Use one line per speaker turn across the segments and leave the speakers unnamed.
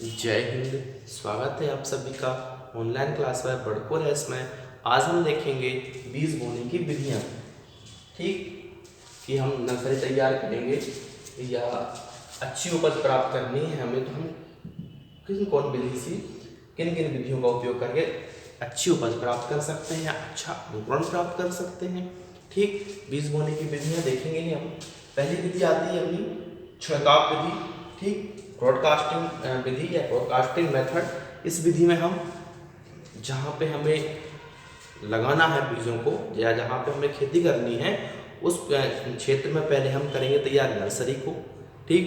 जय हिंद। स्वागत है आप सभी का ऑनलाइन क्लास में बड़कोर है। इसमें आज हम देखेंगे बीज बोने की विधियाँ। ठीक कि हम नर्सरी तैयार करेंगे या अच्छी उपज प्राप्त करनी है हमें, तो हम कौन विधि से किन किन विधियों का उपयोग करके अच्छी उपज प्राप्त कर सकते हैं या अच्छा अंकुरण प्राप्त कर सकते हैं। ठीक, बीज बोने की विधियाँ देखेंगे ही हम। पहली विधि आती है अपनी छिड़काव विधि। ठीक, ब्रॉडकास्टिंग विधि या ब्रॉडकास्टिंग मेथड। इस विधि में हम जहाँ पे हमें लगाना है बीजों को या जहाँ पे हमें खेती करनी है उस क्षेत्र में पहले हम करेंगे तैयार नर्सरी को। ठीक,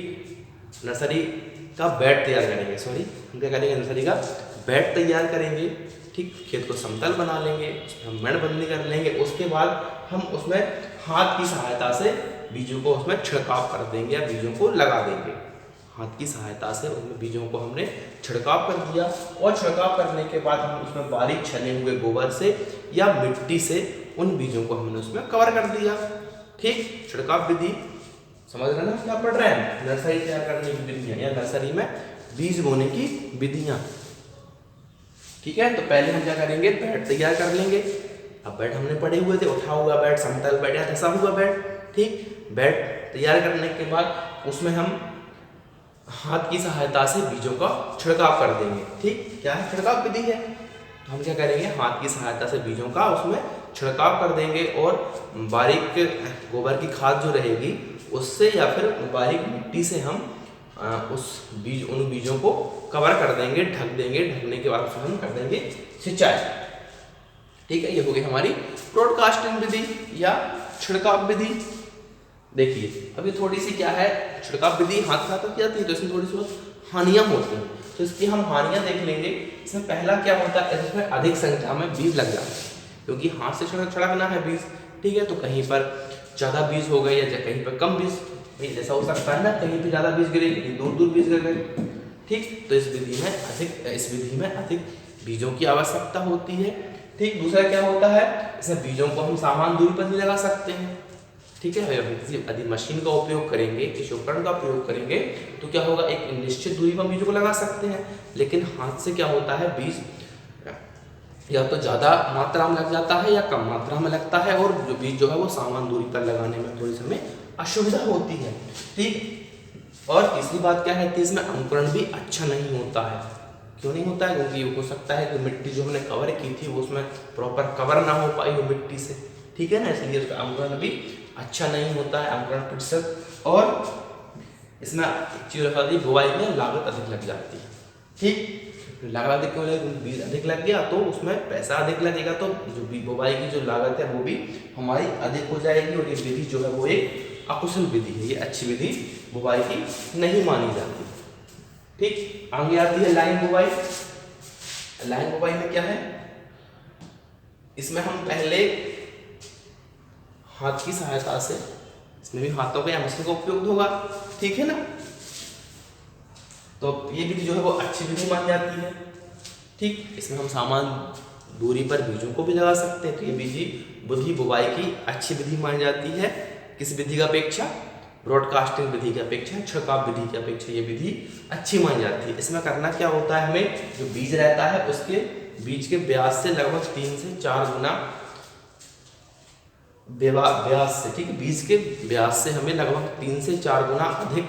नर्सरी का बेड तैयार करेंगे, हम क्या करेंगे, नर्सरी का बेड तैयार करेंगे। ठीक, खेत को समतल बना लेंगे, उसमें हम मेड़बंदी कर लेंगे। उसके बाद हम उसमें हाथ की सहायता से बीजों को उसमें छिड़काव कर देंगे या बीजों को लगा देंगे। हाथ की सहायता से उनमें बीजों को हमने छिड़काव कर दिया और छिड़काव करने के बाद हम उसमें बारीक छने हुए गोबर से या मिट्टी से उन बीजों को हमने उसमें कवर कर दिया। ठीक, छिड़काव विधि समझ रहे ना, क्या पढ़ रहे हैं, नर्सरी तैयार करने की विधियाँ या नर्सरी में बीज बोने की विधियाँ। ठीक है, तो पहले हम क्या करेंगे, बेड तैयार कर लेंगे। अब बेड हमने पड़े हुए थे, उठा हुआ बेड, समतल बेड या धंसा हुआ बेड। ठीक, बेड तैयार करने के बाद उसमें हम हाथ की सहायता से बीजों का छिड़काव कर देंगे। ठीक, क्या है, छिड़काव विधि है। तो हम क्या करेंगे, हाथ की सहायता से बीजों का उसमें छिड़काव कर देंगे और बारीक गोबर की खाद जो रहेगी उससे या फिर बारीक मिट्टी से हम उन बीजों को कवर कर देंगे, ढक देंगे। ढकने के बाद उसमें हम कर देंगे सिंचाई। ठीक है, ये हो गई हमारी ब्रॉडकास्टिंग विधि या छिड़काव विधि। देखिए अभी थोड़ी सी क्या है, छिड़काव विधि हाथ से की जाती है तो इसमें थोड़ी सी हानियां होती हैं, तो इसकी हम हानियां देख लेंगे। इसमें पहला क्या होता है, इसमें अधिक संख्या में बीज लग जाते हैं क्योंकि हाथ से छिड़कना है बीज। ठीक है, तो कहीं पर ज़्यादा बीज हो गए या कहीं पर कम बीज, जैसा हो सकता है ना, कहीं पर ज़्यादा बीज गिरे, कहीं दूर दूर बीज गिर गए। ठीक, तो इस विधि में अधिक बीजों की आवश्यकता होती है। ठीक, दूसरा क्या होता है, इसमें बीजों को हम समान दूरी पर नहीं लगा सकते हैं। ठीक है, किसी यदि मशीन का उपयोग करेंगे, किसी उपकरण का प्रयोग करेंगे तो क्या होगा, एक निश्चित दूरी पर बीजों को लगा सकते हैं। लेकिन हाथ से क्या होता है, बीज या तो ज़्यादा मात्रा में लग जाता है या कम मात्रा में लगता है और जो बीज जो है वो समान दूरी पर लगाने में थोड़ी समय असुविधा होती है। ठीक, और तीसरी बात क्या है कि इसमें अंकुरण भी अच्छा नहीं होता है। क्यों नहीं होता है, क्योंकि हो सकता है कि मिट्टी जो हमने कवर की थी वो उसमें प्रॉपर कवर ना हो पाई हो मिट्टी से। ठीक है ना, इसलिए उसका अंकुरण भी अच्छा नहीं होता है, अंकुरण प्रतिशत। और इसमें एक चीज रखा दी, बुआई में लागत अधिक लग जाती है। ठीक, लागत अधिक क्यों लगी, बीज अधिक लग गया तो उसमें पैसा अधिक लगेगा, तो जो बुआई की जो लागत है वो भी हमारी अधिक हो जाएगी। और ये विधि जो है वो एक अकुशल विधि है, ये अच्छी विधि बुआई की नहीं मानी जाती। ठीक, आगे आती है लाइन बुआई। लाइन बुआई में क्या है, इसमें हम पहले हाथ की सहायता से, इसमें भी हाथों का या मशीन का उपयोग होगा। ठीक है ना, तो ये विधि जो है वो अच्छी विधि मानी जाती है। ठीक, इसमें हम समान दूरी पर बीजों को भी लगा सकते हैं, तो ये विधि बुवाई की अच्छी विधि मानी जाती है। किस विधि का अपेक्षा, ब्रॉडकास्टिंग विधि की अपेक्षा, छिड़काव विधि की अपेक्षा ये विधि अच्छी मानी जाती है। इसमें करना क्या होता है, हमें जो बीज रहता है उसके बीज के व्यास से लगभग 3 से 4 गुना व्यास से, ठीक, बीज के व्यास से हमें लगभग 3 से 4 गुना अधिक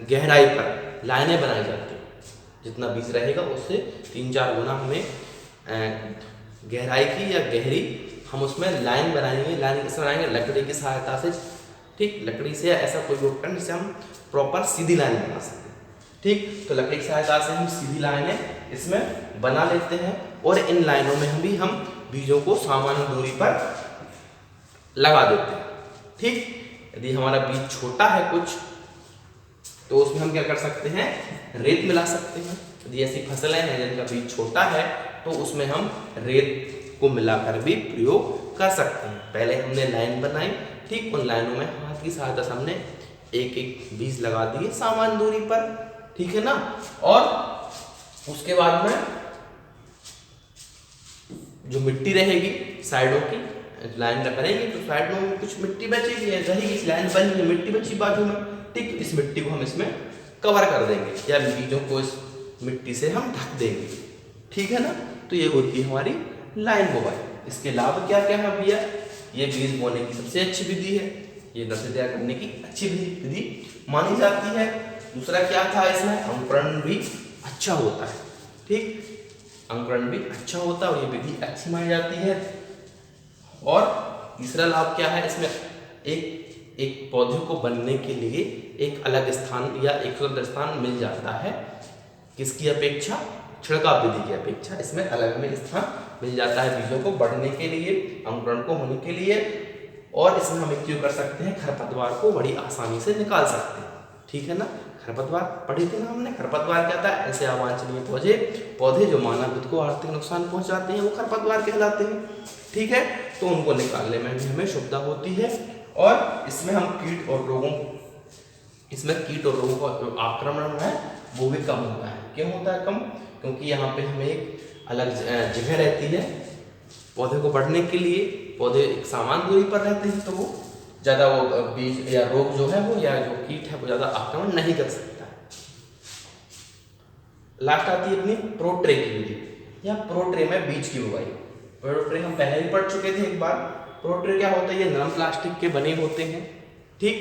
गहराई पर लाइनें बनाई जाती हैं। जितना बीज रहेगा उससे 3-4 गुना हमें गहराई की या गहरी हम उसमें लाइन बनाएंगे। लाइन किससे बनाएंगे, लकड़ी की सहायता से। ठीक, लकड़ी से ऐसा कोई उपकरण जिससे हम प्रॉपर सीधी लाइन बना सकते हैं। ठीक, तो लकड़ी की सहायता से हम सीधी लाइनें इसमें बना लेते हैं और इन लाइनों में हम बीजों को सामान्य दूरी पर लगा देते हैं। ठीक, यदि हमारा बीज छोटा है कुछ तो उसमें हम क्या कर सकते हैं, रेत मिला सकते हैं। यदि ऐसी फसलें हैं जिनका बीज छोटा है तो उसमें हम रेत को मिलाकर भी प्रयोग कर सकते हैं। पहले हमने लाइन बनाई, ठीक, उन लाइनों में हाथ की सहायता से हमने एक एक बीज लगा दिए समान दूरी पर। ठीक है ना, और उसके बाद में जो मिट्टी रहेगी साइडों की, लाइन करेंगे तो साइड में कुछ मिट्टी बचेगी, रहेगी, इस लाइन बनी मिट्टी बची बाजू में। ठीक, इस मिट्टी को हम इसमें कवर कर देंगे या बीजों को इस मिट्टी से हम ढक देंगे, ठीक है ना। तो ये होती है हमारी लाइन बुवाई। इसके अलावा क्या क्या है भैया, ये बीज बोने की सबसे अच्छी विधि है, ये नर्सरी तैयार करने की अच्छी विधि मानी जाती है। दूसरा क्या था, इसमें अंकुरण भी अच्छा होता है, ठीक, अंकुरण भी अच्छा होता है और ये विधि अच्छी मानी जाती है। और तीसरा लाभ क्या है, इसमें एक पौधे को बनने के लिए एक अलग स्थान या एक स्वतंत्र स्थान मिल जाता है, किसकी अपेक्षा, छिड़काव विधि की अपेक्षा इसमें अलग में स्थान मिल जाता है बीजों को बढ़ने के लिए, अंकुरण को होने के लिए। और इसमें हम एक कर सकते हैं, खरपतवार को बड़ी आसानी से निकाल सकते हैं, ठीक है ना। खरपतवार पढ़े थे ना हमने, खरपतवार क्या था, ऐसे अवांछनीय पौधे जो मानव हित को आर्थिक नुकसान पहुंचाते हैं वो खरपतवार कहलाते हैं, ठीक है। तो उनको निकालने में भी हमें सुविधा होती है। और इसमें हम कीट और रोगों का जो आक्रमण है वो भी कम होता है। क्यों होता है कम, क्योंकि यहाँ पे हमें एक अलग जगह रहती है पौधे को बढ़ने के लिए, पौधे एक समान दूरी पर रहते हैं, तो वो ज़्यादा वो बीज या रोग जो है वो या जो कीट है वो ज़्यादा आक्रमण नहीं कर सकता है। लास्ट आती है अपनी प्रोट्रे की विधि या प्रोट्रे में बीज की बुवाई। प्रोट्रे हम पहले ही पढ़ चुके थे एक बार। प्रोट्रे क्या होता है, ये नरम प्लास्टिक के बने होते हैं, ठीक,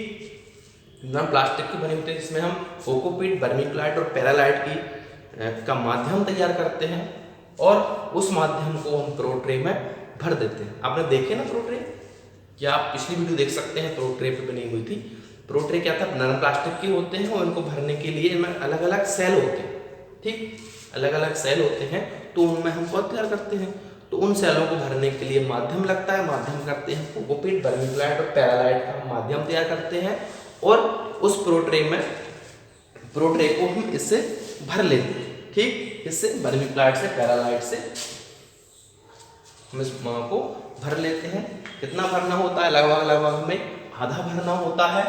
नरम प्लास्टिक के बने होते हैं, जिसमें हम कोकोपीट, वर्मीक्लाइट और पैरालाइट का माध्यम तैयार करते हैं और उस माध्यम को हम प्रोट्रे में भर देते हैं। आपने देखे ना प्रोट्रे, क्या आप पिछली वीडियो देख सकते हैं, प्रोट्रे पे बनी हुई थी। प्रोट्रे क्या था, नरम प्लास्टिक के होते हैं और इनको भरने के लिए इनमें अलग अलग सेल होते हैं, ठीक, अलग अलग सेल होते हैं, तो उनमें हम पौध तैयार करते हैं। तो उन सेलों को भरने के लिए माध्यम लगता है, माध्यम करते हैं कोकोपीट, वर्मीक्लाइट और पैरालाइट का माध्यम तैयार करते हैं और उस प्रोट्रे को हम इससे भर लेते हैं, ठीक, इससे वर्मीक्लाइट से, पैरालाइट से हम इस को भर लेते हैं। कितना भरना होता है, लगभग हमें आधा भरना होता है,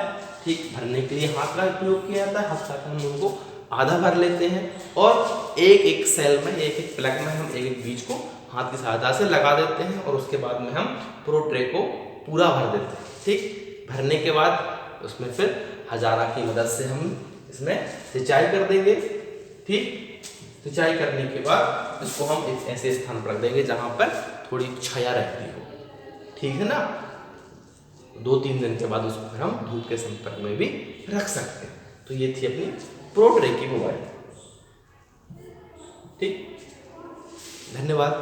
ठीक। भरने के लिए हाथ का उपयोग किया जाता है, हाथ का हम उनको आधा भर लेते हैं और एक एक सेल में, एक एक प्लग में हम एक एक बीज को हाथ की सहायता से लगा देते हैं और उसके बाद में हम प्रोट्रे को पूरा भर देते हैं, ठीक। भरने के बाद उसमें फिर हजारा की मदद से हम इसमें सिंचाई कर देंगे, ठीक। सिंचाई करने के बाद इसको हम एक ऐसे स्थान पर रख देंगे जहां पर थोड़ी छाया रहती हो, ठीक है ना। 2-3 दिन के बाद उसको फिर हम धूप के संपर्क में भी रख सकते हैं। तो ये थी अपनी प्रोट्रे की बुवाई, ठीक। धन्यवाद।